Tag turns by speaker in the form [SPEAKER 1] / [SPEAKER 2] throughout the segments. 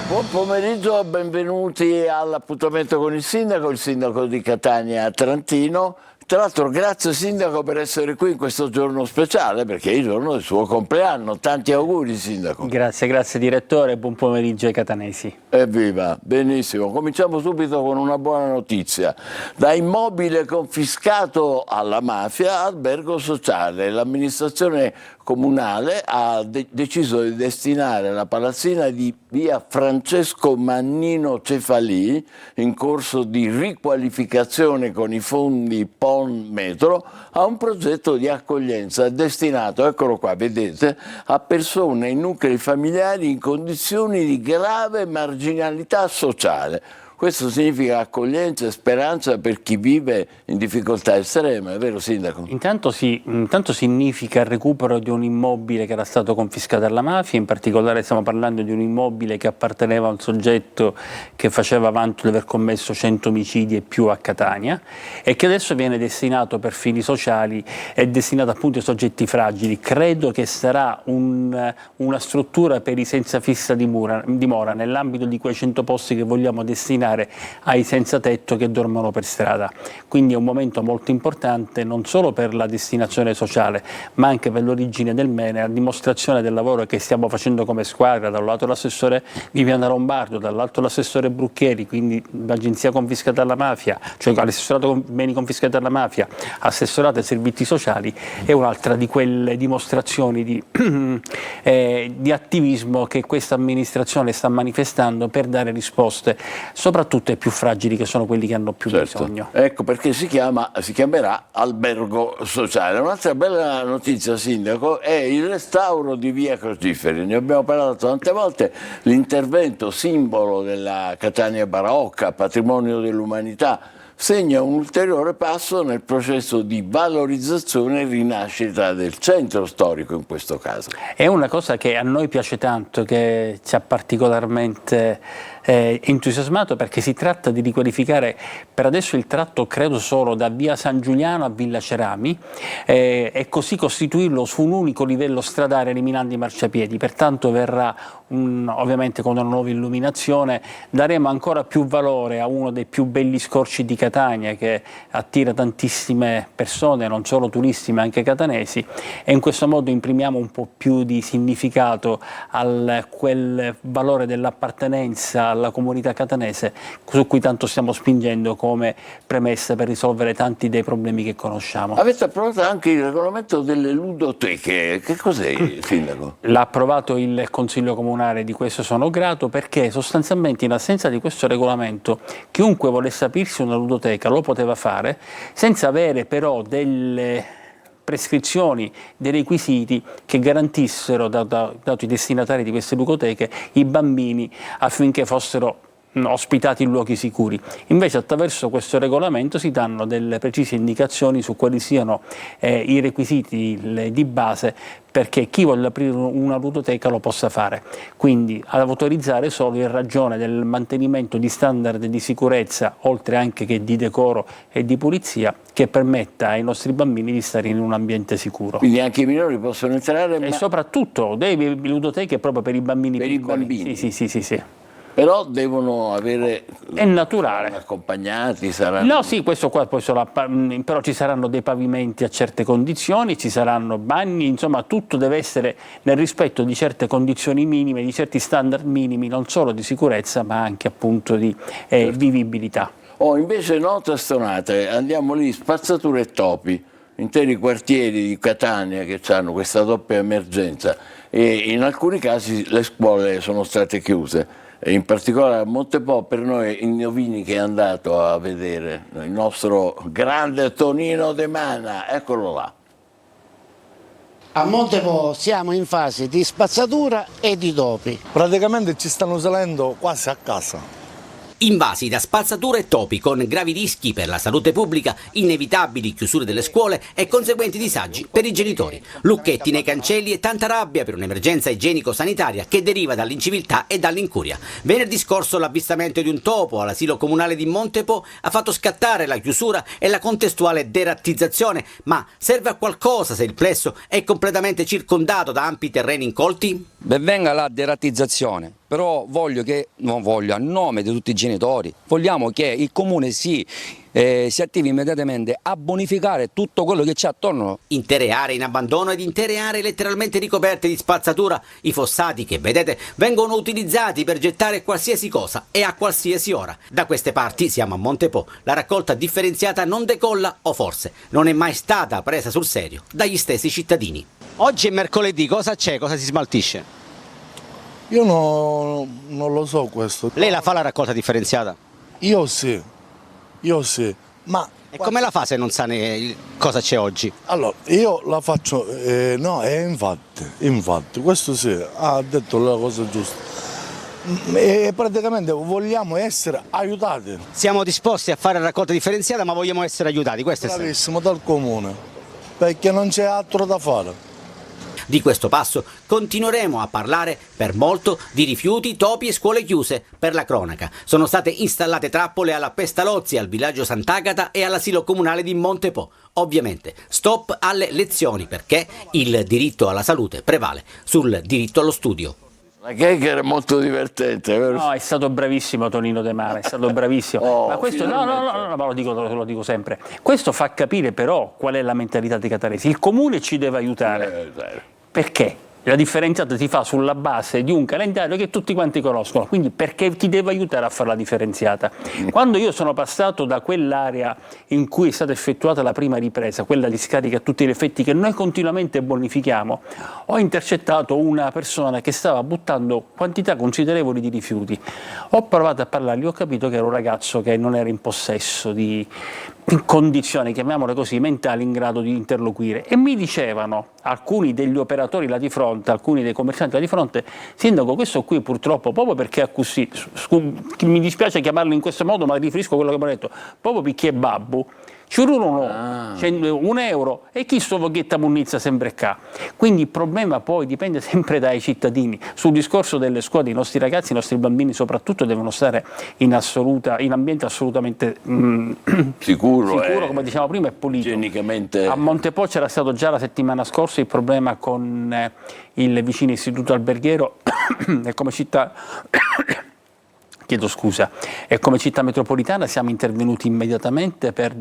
[SPEAKER 1] Buon pomeriggio, benvenuti all'appuntamento con il sindaco di Catania Trantino. Tra l'altro grazie Sindaco per essere qui in questo giorno speciale, perché è il giorno del suo compleanno. Tanti auguri Sindaco.
[SPEAKER 2] Grazie Direttore, buon pomeriggio ai catanesi.
[SPEAKER 1] Evviva, benissimo. Cominciamo subito con una buona notizia. Da immobile confiscato alla mafia, albergo sociale. L'amministrazione comunale ha deciso di destinare la palazzina di via Francesco Mannino Cefalì, in corso di riqualificazione con i fondi PON Metro, a un progetto di accoglienza destinato, eccolo qua, vedete, a persone in nuclei familiari in condizioni di grave marginalità sociale. Questo significa accoglienza e speranza per chi vive in difficoltà estreme, è vero Sindaco?
[SPEAKER 2] Intanto significa il recupero di un immobile che era stato confiscato alla mafia, in particolare stiamo parlando di un immobile che apparteneva a un soggetto che faceva vanto di aver commesso 100 omicidi e più a Catania e che adesso viene destinato per fini sociali, è destinato appunto ai soggetti fragili. Credo che sarà una struttura per i senza fissa dimora nell'ambito di quei 100 posti che vogliamo destinare ai senza tetto che dormono per strada. Quindi è un momento molto importante non solo per la destinazione sociale ma anche per l'origine del bene, a dimostrazione del lavoro che stiamo facendo come squadra, da un lato l'assessore Viviana Lombardo, dall'altro l'assessore Brucchieri, quindi l'agenzia confiscata alla mafia, cioè l'assessorato beni confiscati alla mafia, assessorato ai servizi sociali, è un'altra di quelle dimostrazioni di attivismo che questa amministrazione sta manifestando per dare risposte soprattutto ai più fragili, che sono quelli che hanno più bisogno.
[SPEAKER 1] Ecco perché si chiamerà albergo sociale. Un'altra bella notizia Sindaco è il restauro di via Crociferi, ne abbiamo parlato tante volte, l'intervento simbolo della Catania barocca, patrimonio dell'umanità, segna un ulteriore passo nel processo di valorizzazione e rinascita del centro storico in questo caso.
[SPEAKER 2] È una cosa che a noi piace tanto, che ci ha particolarmente entusiasmato, perché si tratta di riqualificare per adesso il tratto credo solo da via San Giuliano a Villa Cerami e così costituirlo su un unico livello stradale eliminando i marciapiedi. Pertanto verrà ovviamente con una nuova illuminazione, daremo ancora più valore a uno dei più belli scorci di Catania che attira tantissime persone, non solo turisti ma anche catanesi, e in questo modo imprimiamo un po' più di significato a quel valore dell'appartenenza alla comunità catanese su cui tanto stiamo spingendo come premessa per risolvere tanti dei problemi che conosciamo.
[SPEAKER 1] Avete approvato anche il regolamento delle ludoteche, che cos'è Sindaco?
[SPEAKER 2] L'ha approvato il Consiglio Comunale, di questo sono grato, perché sostanzialmente in assenza di questo regolamento chiunque volesse aprirsi una ludoteca lo poteva fare senza avere però delle prescrizioni, dei requisiti che garantissero, dato i destinatari di queste ludoteche, i bambini affinché fossero ospitati in luoghi sicuri. Invece attraverso questo regolamento si danno delle precise indicazioni su quali siano i requisiti di base perché chi vuole aprire una ludoteca lo possa fare, quindi ad autorizzare solo in ragione del mantenimento di standard di sicurezza, oltre anche che di decoro e di pulizia, che permetta ai nostri bambini di stare in un ambiente sicuro.
[SPEAKER 1] Quindi anche i minori possono entrare?
[SPEAKER 2] E soprattutto delle ludoteche proprio per i bambini piccoli.
[SPEAKER 1] Per i bambini?
[SPEAKER 2] Sì.
[SPEAKER 1] Però devono avere...
[SPEAKER 2] È naturale.
[SPEAKER 1] Accompagnati, saranno...
[SPEAKER 2] No, sì, questo qua poi però ci saranno dei pavimenti a certe condizioni, ci saranno bagni, insomma tutto deve essere nel rispetto di certe condizioni minime, di certi standard minimi, non solo di sicurezza ma anche appunto di vivibilità.
[SPEAKER 1] Invece note stonate, andiamo lì, spazzature e topi, interi quartieri di Catania che hanno questa doppia emergenza e in alcuni casi le scuole sono state chiuse. In particolare a Montepo, per noi Ignovini che è andato a vedere il nostro grande Tonino De Mana, eccolo là.
[SPEAKER 3] A Montepo siamo in fase di spazzatura e di topi.
[SPEAKER 4] Praticamente ci stanno salendo quasi a casa.
[SPEAKER 5] Invasi da spazzatura e topi con gravi rischi per la salute pubblica, inevitabili chiusure delle scuole e conseguenti disagi per i genitori. Lucchetti nei cancelli e tanta rabbia per un'emergenza igienico-sanitaria che deriva dall'inciviltà e dall'incuria. Venerdì scorso l'avvistamento di un topo all'asilo comunale di Montepo ha fatto scattare la chiusura e la contestuale derattizzazione. Ma serve a qualcosa se il plesso è completamente circondato da ampi terreni incolti?
[SPEAKER 6] Ben venga la derattizzazione, però non voglio, a nome di tutti i genitori, vogliamo che il comune si attivi immediatamente a bonificare tutto quello che c'è attorno.
[SPEAKER 5] Intere aree in abbandono ed intere aree letteralmente ricoperte di spazzatura. I fossati che vedete vengono utilizzati per gettare qualsiasi cosa e a qualsiasi ora. Da queste parti siamo a Montepo. La raccolta differenziata non decolla o forse non è mai stata presa sul serio dagli stessi cittadini.
[SPEAKER 7] Oggi è mercoledì, cosa c'è? Cosa si smaltisce?
[SPEAKER 4] Io non lo so questo.
[SPEAKER 7] Lei la fa la raccolta differenziata?
[SPEAKER 4] Io sì, ma
[SPEAKER 7] E come la fa se non sa cosa c'è oggi?
[SPEAKER 4] allora io la faccio, no, infatti, questo sì, ha detto la cosa giusta. E praticamente vogliamo essere aiutati,
[SPEAKER 7] Siamo disposti a fare la raccolta differenziata, ma vogliamo essere aiutati, questo è il senso.
[SPEAKER 4] bravissimo, dal comune, perché non c'è altro da fare.
[SPEAKER 5] Di questo passo continueremo a parlare per molto di rifiuti, topi e scuole chiuse. Per la cronaca, sono state installate trappole alla Pestalozzi, al villaggio Sant'Agata e all'asilo comunale di Montepo. Ovviamente, stop alle lezioni perché il diritto alla salute prevale sul diritto allo studio.
[SPEAKER 1] La chiacchiera è molto divertente, vero?
[SPEAKER 2] No, è stato bravissimo Tonino De Mare, è stato bravissimo.
[SPEAKER 1] Oh,
[SPEAKER 2] ma questo no, ma lo dico sempre. Questo fa capire però qual è la mentalità dei catanesi. Il comune ci deve aiutare. Perché? La differenziata si fa sulla base di un calendario che tutti quanti conoscono, quindi perché ti deve aiutare a fare la differenziata? Quando io sono passato da quell'area in cui è stata effettuata la prima ripresa, quella di scarica a tutti gli effetti che noi continuamente bonifichiamo, ho intercettato una persona che stava buttando quantità considerevoli di rifiuti. Ho provato a parlargli, ho capito che era un ragazzo che non era in possesso di condizioni, chiamiamole così, mentali in grado di interloquire, e mi dicevano alcuni degli operatori là di fronte, alcuni dei commercianti là di fronte: sindaco, questo qui purtroppo, proprio perché è così, mi dispiace chiamarlo in questo modo, ma riferisco a quello che mi hanno detto, proprio perché è babbo, ci rullano €1 e chi sto voghetta munnizza sempre qua. Quindi il problema poi dipende sempre dai cittadini. Sul discorso delle scuole, i nostri ragazzi, i nostri bambini soprattutto devono stare in ambiente assolutamente
[SPEAKER 1] Sicuro,
[SPEAKER 2] come dicevamo prima, e pulito.
[SPEAKER 1] igienicamente.
[SPEAKER 2] A Montepo c'era stato già la settimana scorsa il problema con il vicino istituto alberghiero e come città chiedo scusa, e come città metropolitana siamo intervenuti immediatamente per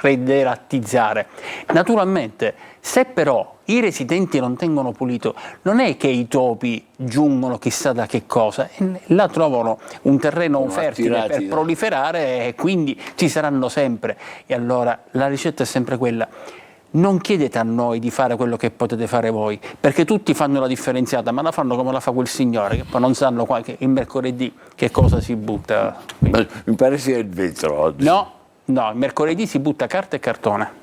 [SPEAKER 2] rederattizzare. Naturalmente, se però i residenti non tengono pulito, non è che i topi giungono chissà da che cosa, là trovano un terreno fertile per proliferare e quindi ci saranno sempre. E allora la ricetta è sempre quella: non chiedete a noi di fare quello che potete fare voi, perché tutti fanno la differenziata, ma la fanno come la fa quel signore, che poi non sanno il mercoledì che cosa si butta.
[SPEAKER 1] Ma mi pare sia il vetro oggi.
[SPEAKER 2] No, il mercoledì si butta carta e cartone.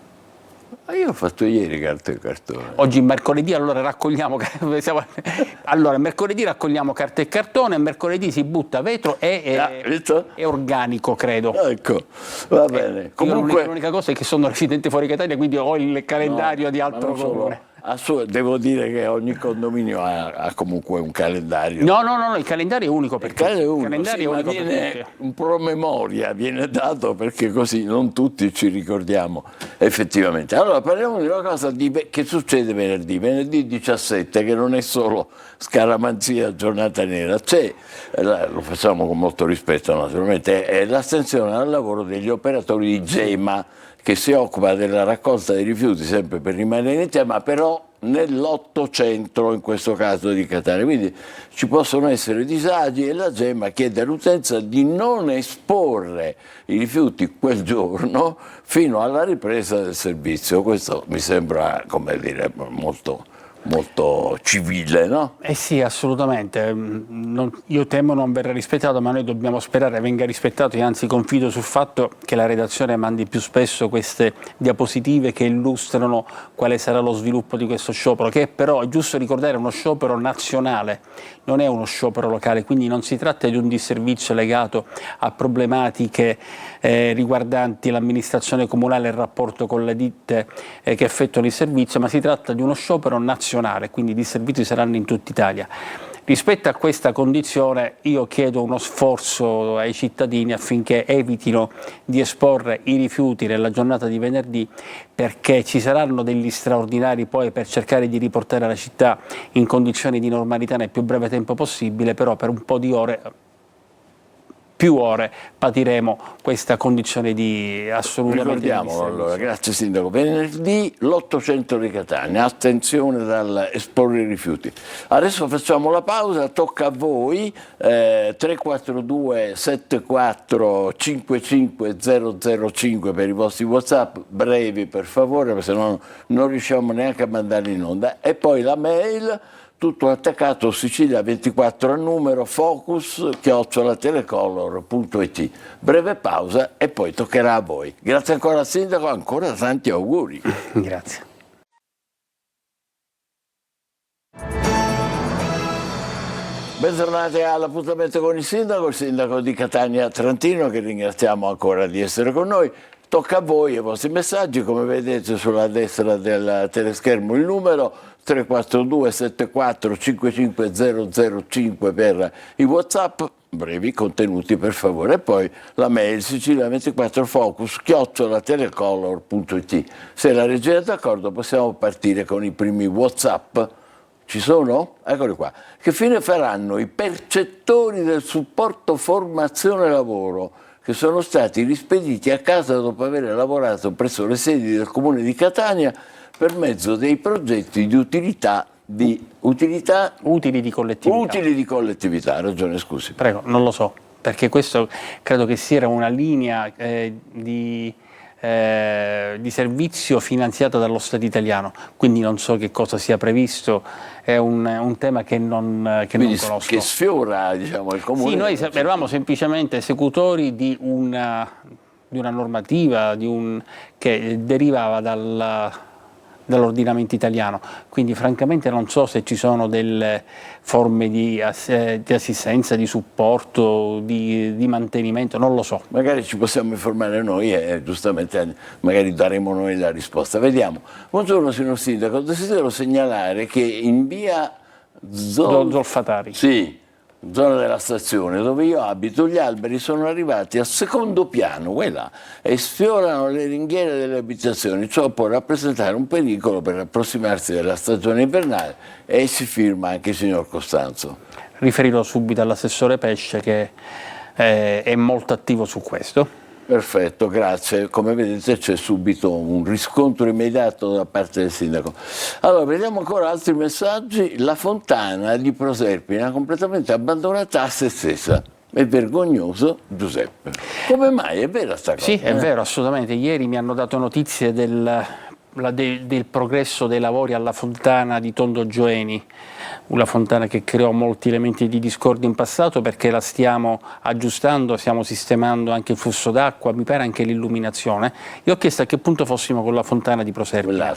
[SPEAKER 1] Ma io ho fatto ieri carta e cartone.
[SPEAKER 2] Oggi mercoledì allora raccogliamo mercoledì raccogliamo carta e cartone, mercoledì si butta vetro e organico, credo.
[SPEAKER 1] Ecco, va bene. Comunque
[SPEAKER 2] l'unica cosa è che sono residente fuori Catania, quindi ho il calendario di altro comune.
[SPEAKER 1] Devo dire che ogni condominio ha comunque un calendario.
[SPEAKER 2] No, il calendario è unico per tutti.
[SPEAKER 1] Viene un promemoria, viene dato perché così non tutti ci ricordiamo effettivamente. Allora parliamo di una cosa che succede venerdì 17, che non è solo scaramanzia, giornata nera, lo facciamo con molto rispetto naturalmente, è l'astensione al lavoro degli operatori di Gema, che si occupa della raccolta dei rifiuti, sempre per rimanere in tema, però nell'800 in questo caso di Catania. Quindi ci possono essere disagi e la Gema chiede all'utenza di non esporre i rifiuti quel giorno fino alla ripresa del servizio. Questo mi sembra, come dire, molto civile, no?
[SPEAKER 2] Sì, assolutamente. Io temo non verrà rispettato, ma noi dobbiamo sperare venga rispettato, e anzi confido sul fatto che la redazione mandi più spesso queste diapositive che illustrano quale sarà lo sviluppo di questo sciopero, che però, è giusto ricordare, è uno sciopero nazionale, non è uno sciopero locale, quindi non si tratta di un disservizio legato a problematiche riguardanti l'amministrazione comunale e il rapporto con le ditte che effettuano il servizio, ma si tratta di uno sciopero nazionale, quindi i disservizi saranno in tutta Italia. Rispetto a questa condizione io chiedo uno sforzo ai cittadini affinché evitino di esporre i rifiuti nella giornata di venerdì, perché ci saranno degli straordinari poi per cercare di riportare la città in condizioni di normalità nel più breve tempo possibile, però per un po' di ore, più ore, patiremo questa condizione di assolutamente.
[SPEAKER 1] Ricordiamolo allora, grazie Sindaco. Venerdì l'800 di Catania, attenzione dal esporre i rifiuti. Adesso facciamo la pausa, tocca a voi, 342 74 55 005 per i vostri WhatsApp, brevi per favore, perché se no non riusciamo neanche a mandarli in onda, e poi la mail, tutto attaccato, Sicilia24 al numero focus@telecolor.it. Breve pausa e poi toccherà a voi. Grazie ancora al Sindaco, ancora tanti auguri.
[SPEAKER 2] Grazie.
[SPEAKER 1] Bentornati all'appuntamento con il Sindaco di Catania Trentino, che ringraziamo ancora di essere con noi. Tocca a voi i vostri messaggi, come vedete sulla destra del teleschermo il numero 342 74 55 005 per i WhatsApp, brevi contenuti per favore, e poi la mail Sicilia24focus@telecolor.it. Se la regia è d'accordo possiamo partire con i primi WhatsApp. Ci sono? Eccoli qua. Che fine faranno i percettori del supporto formazione lavoro che sono stati rispediti a casa dopo aver lavorato presso le sedi del Comune di Catania per mezzo dei progetti di utili di collettività? Utili di collettività, ha ragione, scusi.
[SPEAKER 2] Prego, non lo so, perché questo credo che sia una linea di servizio finanziata dallo Stato italiano, quindi non so che cosa sia previsto, è un tema che non conosco.
[SPEAKER 1] Che sfiora, diciamo, il Comune.
[SPEAKER 2] Sì, noi eravamo semplicemente esecutori di una normativa che derivava dall'ordinamento italiano, quindi francamente non so se ci sono delle forme di assistenza, di supporto, di mantenimento, non lo so.
[SPEAKER 1] Magari ci possiamo informare noi e giustamente magari daremo noi la risposta. Vediamo. Buongiorno signor Sindaco, desidero segnalare che in via
[SPEAKER 2] Zolfatari.
[SPEAKER 1] Sì, zona della stazione dove io abito, gli alberi sono arrivati al secondo piano, quella, e sfiorano le ringhiere delle abitazioni. Ciò può rappresentare un pericolo per approssimarsi della stagione invernale, e si firma anche il signor Costanzo.
[SPEAKER 2] Riferirò subito all'assessore Pesce che è molto attivo su questo.
[SPEAKER 1] Perfetto, grazie. Come vedete c'è subito un riscontro immediato da parte del Sindaco. Allora, vediamo ancora altri messaggi. La fontana di Proserpina completamente abbandonata a se stessa. È vergognoso, Giuseppe. Come mai? È vera sta cosa?
[SPEAKER 2] Sì, è vero, assolutamente. Ieri mi hanno dato notizie del progresso dei lavori alla fontana di Tondo Gioeni, una fontana che creò molti elementi di discordia in passato, perché la stiamo aggiustando, stiamo sistemando anche il flusso d'acqua, mi pare anche l'illuminazione. Io ho chiesto a che punto fossimo con la fontana di Proserpina.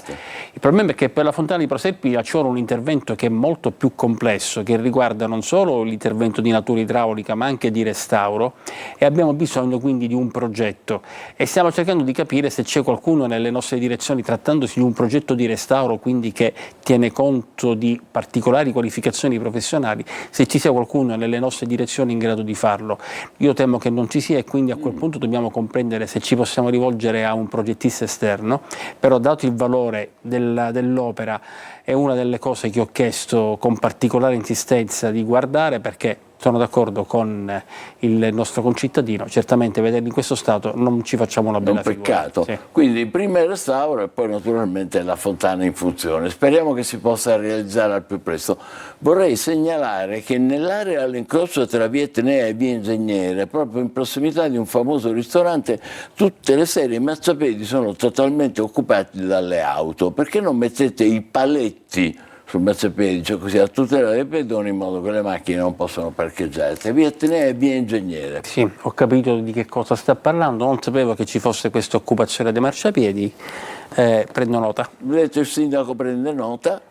[SPEAKER 2] Il problema è che per la fontana di Proserpina ci vuole un intervento che è molto più complesso, che riguarda non solo l'intervento di natura idraulica ma anche di restauro, e abbiamo bisogno quindi di un progetto, e stiamo cercando di capire se c'è qualcuno nelle nostre direzioni, trattandosi di un progetto di restauro quindi che tiene conto di particolari qualificazioni professionali, se ci sia qualcuno nelle nostre direzioni in grado di farlo. Io temo che non ci sia, e quindi a quel punto dobbiamo comprendere se ci possiamo rivolgere a un progettista esterno, però dato il valore dell'opera è una delle cose che ho chiesto con particolare insistenza di guardare, perché sono d'accordo con il nostro concittadino, certamente vederli in questo stato non ci facciamo una bella figura.
[SPEAKER 1] È un peccato.
[SPEAKER 2] Sì.
[SPEAKER 1] Quindi prima il restauro e poi naturalmente la fontana in funzione. Speriamo che si possa realizzare al più presto. Vorrei segnalare che nell'area all'incrocio tra via Etnea e via Ingegnere, proprio in prossimità di un famoso ristorante, tutte le serie marciapiedi sono totalmente occupati dalle auto. Perché non mettete i paletti sul marciapiede, cioè così, a tutela dei pedoni, in modo che le macchine non possono parcheggiare? Via Etnea e via Ingegnere.
[SPEAKER 2] Sì, ho capito di che cosa sta parlando, non sapevo che ci fosse questa occupazione dei marciapiedi, prendo nota.
[SPEAKER 1] Vedete, il sindaco prende nota,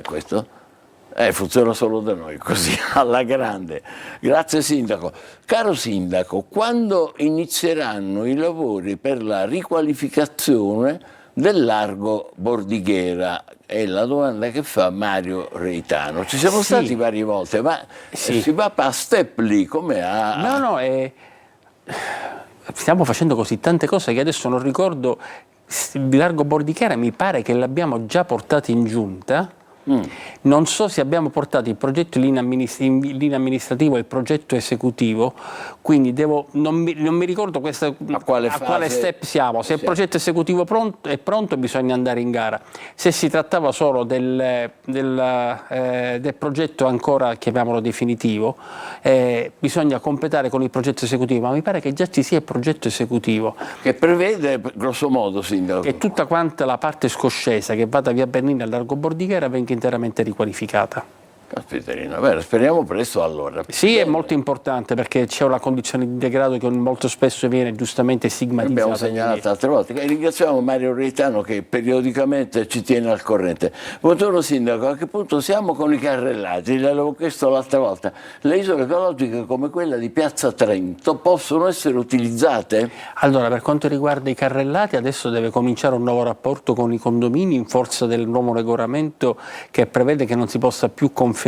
[SPEAKER 1] questo funziona solo da noi, così, alla grande. Grazie sindaco. Caro sindaco, quando inizieranno i lavori per la riqualificazione del largo Bordighera? è la domanda che fa Mario Reitano. Ci siamo
[SPEAKER 2] Sì.
[SPEAKER 1] stati varie volte, ma
[SPEAKER 2] Sì.
[SPEAKER 1] si va a step lì, come a...
[SPEAKER 2] No, stiamo facendo così tante cose che adesso non ricordo. Di Largo Bordighera mi pare che l'abbiamo già portato in giunta. Non so se abbiamo portato il progetto in linea amministrativo e il progetto esecutivo, quindi non mi ricordo
[SPEAKER 1] A quale fase
[SPEAKER 2] step siamo. Se il progetto esecutivo è pronto bisogna andare in gara. Se si trattava solo del progetto ancora, chiamiamolo definitivo, bisogna completare con il progetto esecutivo, ma mi pare che già ci sia il progetto esecutivo.
[SPEAKER 1] Che prevede, grosso modo, Sindaco?
[SPEAKER 2] Che tutta quanta la parte scoscesa che va da via Bernini al Largo Bordighera venga interamente riqualificata.
[SPEAKER 1] Caspiterina, bene, speriamo presto allora.
[SPEAKER 2] Sì, è molto importante perché c'è una condizione di degrado che molto spesso viene giustamente stigmatizzata.
[SPEAKER 1] Abbiamo segnalato altre volte. E ringraziamo Mario Reitano che periodicamente ci tiene al corrente. Buongiorno Sindaco, a che punto siamo con i carrellati? L'avevo chiesto l'altra volta. Le isole ecologiche come quella di Piazza Trento possono essere utilizzate?
[SPEAKER 2] Allora, per quanto riguarda i carrellati, adesso deve cominciare un nuovo rapporto con i condomini in forza del nuovo regolamento che prevede che non si possa più conferire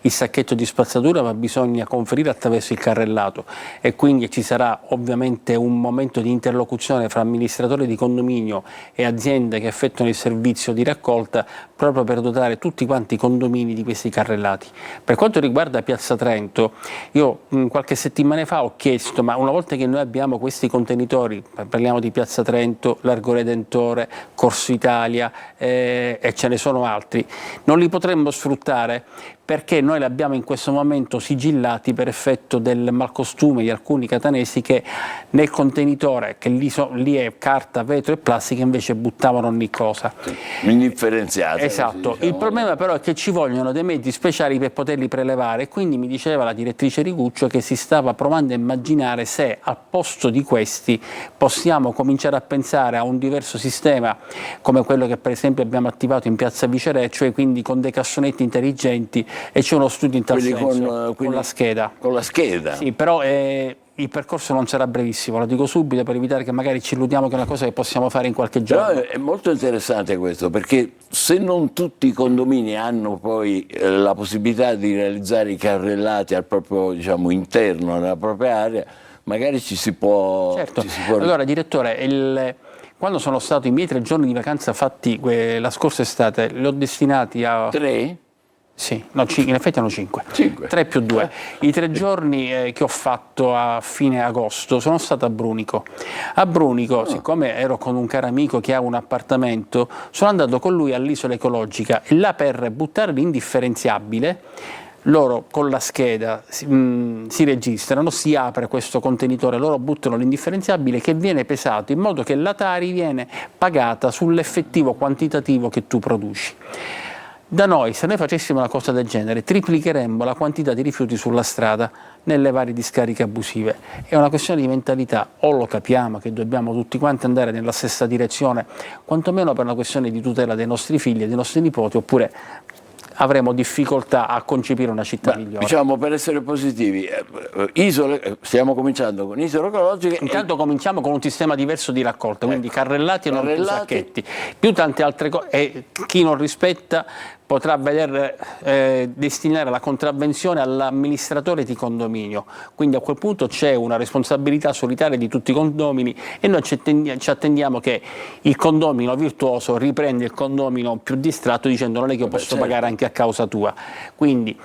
[SPEAKER 2] il sacchetto di spazzatura, ma bisogna conferire attraverso il carrellato, e quindi ci sarà ovviamente un momento di interlocuzione fra amministratori di condominio e aziende che effettuano il servizio di raccolta proprio per dotare tutti quanti i condomini di questi carrellati. Per quanto riguarda Piazza Trento, io qualche settimana fa ho chiesto, ma una volta che noi abbiamo questi contenitori, parliamo di Piazza Trento, Largo Redentore, Corso Italia e ce ne sono altri, non li potremmo sfruttare? Perché noi li abbiamo in questo momento sigillati per effetto del malcostume di alcuni catanesi che nel contenitore, che lì è carta, vetro e plastica, invece buttavano ogni cosa.
[SPEAKER 1] Indifferenziate.
[SPEAKER 2] Esatto,
[SPEAKER 1] diciamo.
[SPEAKER 2] il problema però è che ci vogliono dei mezzi speciali per poterli prelevare, e quindi mi diceva la direttrice Riguccio che si stava provando a immaginare se al posto di questi possiamo cominciare a pensare a un diverso sistema come quello che per esempio abbiamo attivato in Piazza Viceré, cioè quindi con dei cassonetti intelligenti, e c'è uno studio in tal senso, con la scheda.
[SPEAKER 1] Con la scheda?
[SPEAKER 2] Sì, però il percorso non sarà brevissimo, lo dico subito per evitare che magari ci illudiamo che è una cosa che possiamo fare in qualche giorno.
[SPEAKER 1] Però è molto interessante questo, perché se non tutti i condomini hanno poi la possibilità di realizzare i carrellati al proprio, diciamo, interno, nella propria area, magari ci si può...
[SPEAKER 2] Certo.
[SPEAKER 1] Ci si può...
[SPEAKER 2] Allora, direttore, quando sono stato i miei 3 giorni di vacanza fatti la scorsa estate, li ho destinati a...
[SPEAKER 1] 3?
[SPEAKER 2] Sì, no, in effetti erano 5. 3 più 2. I 3 giorni che ho fatto a fine agosto sono stato a Brunico. A Brunico, siccome ero con un caro amico che ha un appartamento, sono andato con lui all'isola ecologica, e là per buttare l'indifferenziabile, loro con la scheda si registrano, si apre questo contenitore, loro buttano l'indifferenziabile che viene pesato in modo che la Tari viene pagata sull'effettivo quantitativo che tu produci. Da noi, se noi facessimo una cosa del genere, triplicheremmo la quantità di rifiuti sulla strada nelle varie discariche abusive. È una questione di mentalità, o lo capiamo che dobbiamo tutti quanti andare nella stessa direzione, quantomeno per una questione di tutela dei nostri figli e dei nostri nipoti, oppure avremo difficoltà a concepire una città migliore.
[SPEAKER 1] Diciamo, per essere positivi, stiamo cominciando con isole ecologiche.
[SPEAKER 2] Intanto cominciamo con un sistema diverso di raccolta, quindi carrellati e non più sacchetti, più tante altre cose, e chi non rispetta potrà veder destinare la contravvenzione all'amministratore di condominio, quindi a quel punto c'è una responsabilità solitaria di tutti i condomini, e noi ci attendiamo che il condomino virtuoso riprenda il condomino più distratto dicendo non è che io posso pagare anche a causa tua. Quindi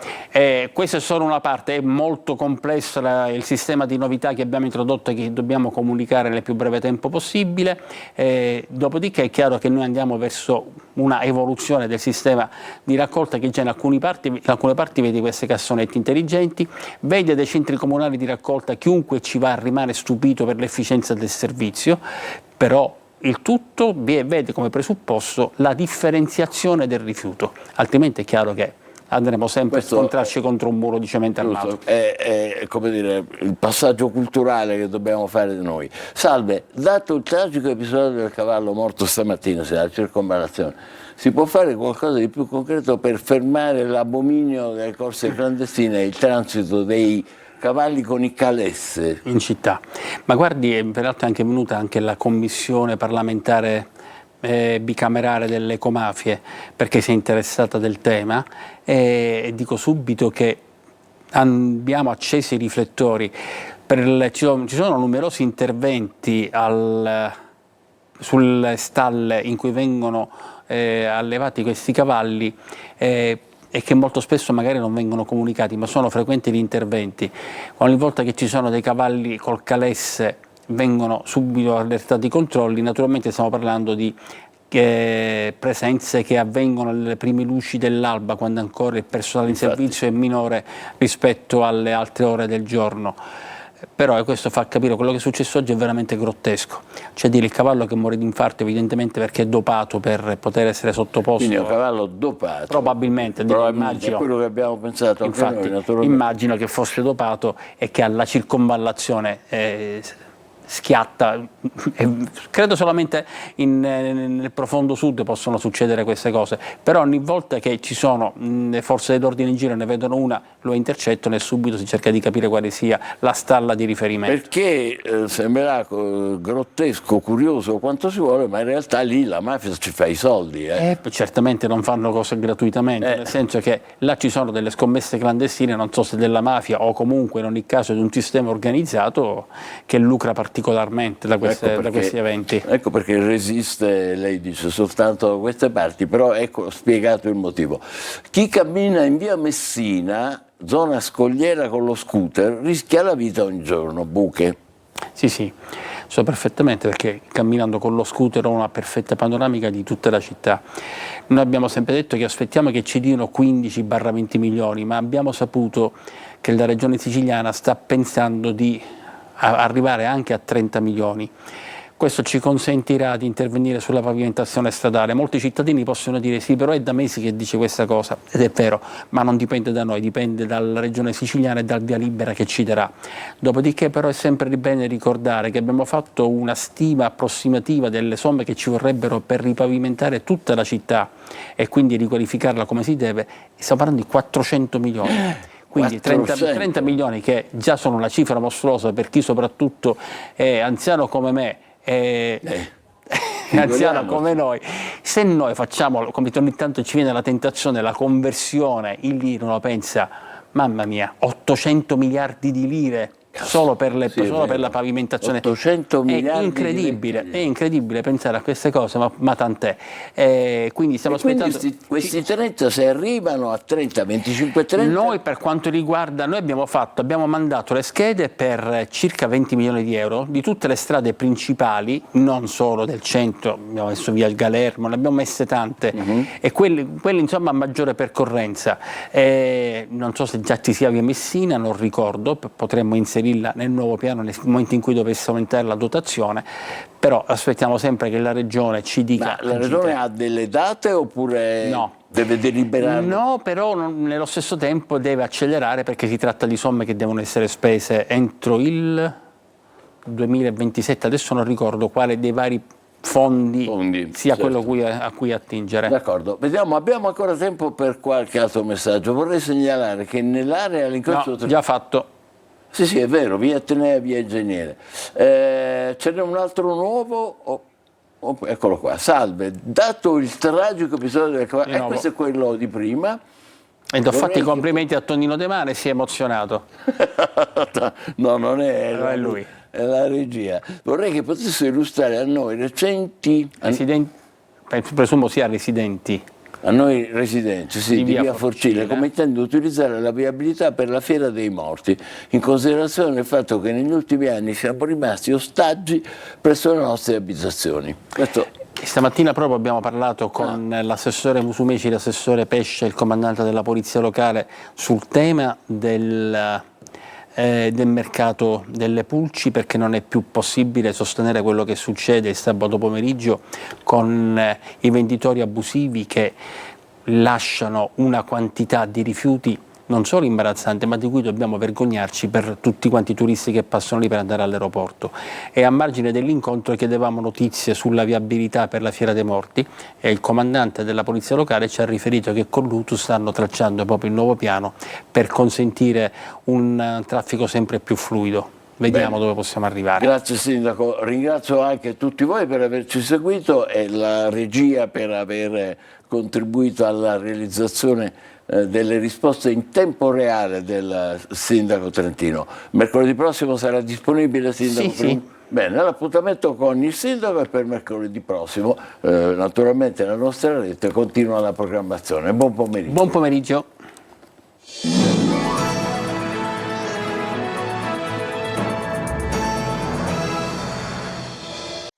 [SPEAKER 2] questa è solo una parte, è molto complesso il sistema di novità che abbiamo introdotto e che dobbiamo comunicare nel più breve tempo possibile, dopodiché è chiaro che noi andiamo verso una evoluzione del sistema di raccolta che già in alcune parti vede questi cassonetti intelligenti, vede dei centri comunali di raccolta, chiunque ci va rimane stupito per l'efficienza del servizio, però il tutto vede come presupposto la differenziazione del rifiuto, altrimenti è chiaro che andremo sempre a scontrarci contro un muro di cemento armato.
[SPEAKER 1] È come dire, il passaggio culturale che dobbiamo fare noi. Salve, dato il tragico episodio del cavallo morto stamattina, la circonvallazione, si può fare qualcosa di più concreto per fermare l'abominio delle corse clandestine e il transito dei cavalli con i calesse
[SPEAKER 2] in città? Ma guardi, peraltro è anche venuta anche la commissione parlamentare bicamerale delle ecomafie perché si è interessata del tema e dico subito che abbiamo acceso i riflettori. Ci sono numerosi interventi sulle stalle in cui vengono allevati questi cavalli e che molto spesso magari non vengono comunicati, ma sono frequenti gli interventi. Ogni volta che ci sono dei cavalli col calesse vengono subito allertati i controlli. Naturalmente stiamo parlando di presenze che avvengono alle prime luci dell'alba, quando ancora il personale in servizio è minore rispetto alle altre ore del giorno. Però questo fa capire quello che è successo oggi è veramente grottesco, cioè dire il cavallo che muore di infarto evidentemente perché è dopato per poter essere sottoposto.
[SPEAKER 1] Quindi è un cavallo dopato.
[SPEAKER 2] Probabilmente
[SPEAKER 1] è quello che abbiamo pensato anche
[SPEAKER 2] infatti,
[SPEAKER 1] noi, naturalmente.
[SPEAKER 2] immagino che fosse dopato e che alla circonvallazione schiatta, credo solamente nel profondo sud possono succedere queste cose, però ogni volta che ci sono le forze dell'ordine in giro e ne vedono una, lo intercettano e subito si cerca di capire quale sia la stalla di riferimento.
[SPEAKER 1] Perché sembrerà grottesco, curioso quanto si vuole, ma in realtà lì la mafia ci fa i soldi.
[SPEAKER 2] Certamente non fanno cose gratuitamente, nel senso che là ci sono delle scommesse clandestine, non so se della mafia o comunque in ogni caso di un sistema organizzato che lucra particolarmente da questi eventi.
[SPEAKER 1] Ecco perché resiste, lei dice, soltanto da queste parti, però ecco spiegato il motivo. Chi cammina in via Messina, zona scogliera con lo scooter, rischia la vita ogni giorno, buche.
[SPEAKER 2] Sì, so perfettamente perché camminando con lo scooter ho una perfetta panoramica di tutta la città. Noi abbiamo sempre detto che aspettiamo che ci diano 15-20 milioni, ma abbiamo saputo che la regione siciliana sta pensando di arrivare anche a 30 milioni. Questo ci consentirà di intervenire sulla pavimentazione stradale. Molti cittadini possono dire sì, però è da mesi che dice questa cosa, ed è vero, ma non dipende da noi, dipende dalla regione siciliana e dal via libera che ci darà. Dopodiché però è sempre bene ricordare che abbiamo fatto una stima approssimativa delle somme che ci vorrebbero per ripavimentare tutta la città e quindi riqualificarla come si deve, e stiamo parlando di 400 milioni. Quindi 30 milioni che già sono una cifra mostruosa per chi soprattutto è anziano come me, è anziano come noi. Se noi facciamo, come ogni tanto ci viene la tentazione, la conversione in lire, uno pensa, mamma mia, 800 miliardi di lire solo per la pavimentazione.
[SPEAKER 1] 800 miliardi
[SPEAKER 2] è incredibile pensare a queste cose, ma tant'è. Quindi stiamo aspettando.
[SPEAKER 1] Questi 30, se arrivano a 30, 25, 30.
[SPEAKER 2] Noi per quanto riguarda, abbiamo mandato le schede per circa 20 milioni di euro di tutte le strade principali, non solo del centro, abbiamo messo via il Galermo, ne abbiamo messe tante, e quelle insomma a maggiore percorrenza. Non so se già ci sia via Messina, non ricordo, potremmo inserirla nel nuovo piano nel momento in cui dovesse aumentare la dotazione, però aspettiamo sempre che la regione ci dica.
[SPEAKER 1] Ma la regione ha delle date oppure
[SPEAKER 2] no,
[SPEAKER 1] deve deliberare?
[SPEAKER 2] No, però nello stesso tempo deve accelerare perché si tratta di somme che devono essere spese entro il 2027, adesso non ricordo quale dei vari fondi sia
[SPEAKER 1] certo.
[SPEAKER 2] quello a cui attingere.
[SPEAKER 1] D'accordo, vediamo, abbiamo ancora tempo per qualche altro messaggio. Vorrei segnalare che nell'area all'incrocio...
[SPEAKER 2] No, già fatto.
[SPEAKER 1] Sì, è vero, via Atenea, via Ingegnere. Ce n'è un altro nuovo? Eccolo qua, salve. Dato il tragico episodio del cavallo, questo è quello di prima.
[SPEAKER 2] E ho fatto i complimenti a Tonino De Mare, si è emozionato.
[SPEAKER 1] No, non è,
[SPEAKER 2] è lui.
[SPEAKER 1] È la regia. Vorrei che potesse illustrare a noi residenti,
[SPEAKER 2] presumo sia residenti.
[SPEAKER 1] A noi residenti, sì, di via Forcile, come intendo utilizzare la viabilità per la Fiera dei Morti, in considerazione del fatto che negli ultimi anni siamo rimasti ostaggi presso le nostre abitazioni.
[SPEAKER 2] Stamattina proprio abbiamo parlato con l'assessore Musumeci, l'assessore Pesce, il comandante della polizia locale sul tema del mercato delle pulci, perché non è più possibile sostenere quello che succede il sabato pomeriggio con i venditori abusivi che lasciano una quantità di rifiuti non solo imbarazzante, ma di cui dobbiamo vergognarci per tutti quanti i turisti che passano lì per andare all'aeroporto. E a margine dell'incontro chiedevamo notizie sulla viabilità per la Fiera dei Morti e il comandante della polizia locale ci ha riferito che con l'UTU stanno tracciando proprio il nuovo piano per consentire un traffico sempre più fluido. Vediamo
[SPEAKER 1] Bene.
[SPEAKER 2] dove possiamo arrivare.
[SPEAKER 1] Grazie Sindaco, ringrazio anche tutti voi per averci seguito e la regia per aver contribuito alla realizzazione delle risposte in tempo reale del Sindaco Trentino. Mercoledì prossimo sarà disponibile, Sindaco?
[SPEAKER 2] Sì.
[SPEAKER 1] Bene, l'appuntamento con il Sindaco è per mercoledì prossimo, naturalmente la nostra rete continua la programmazione. Buon pomeriggio.
[SPEAKER 2] Buon pomeriggio.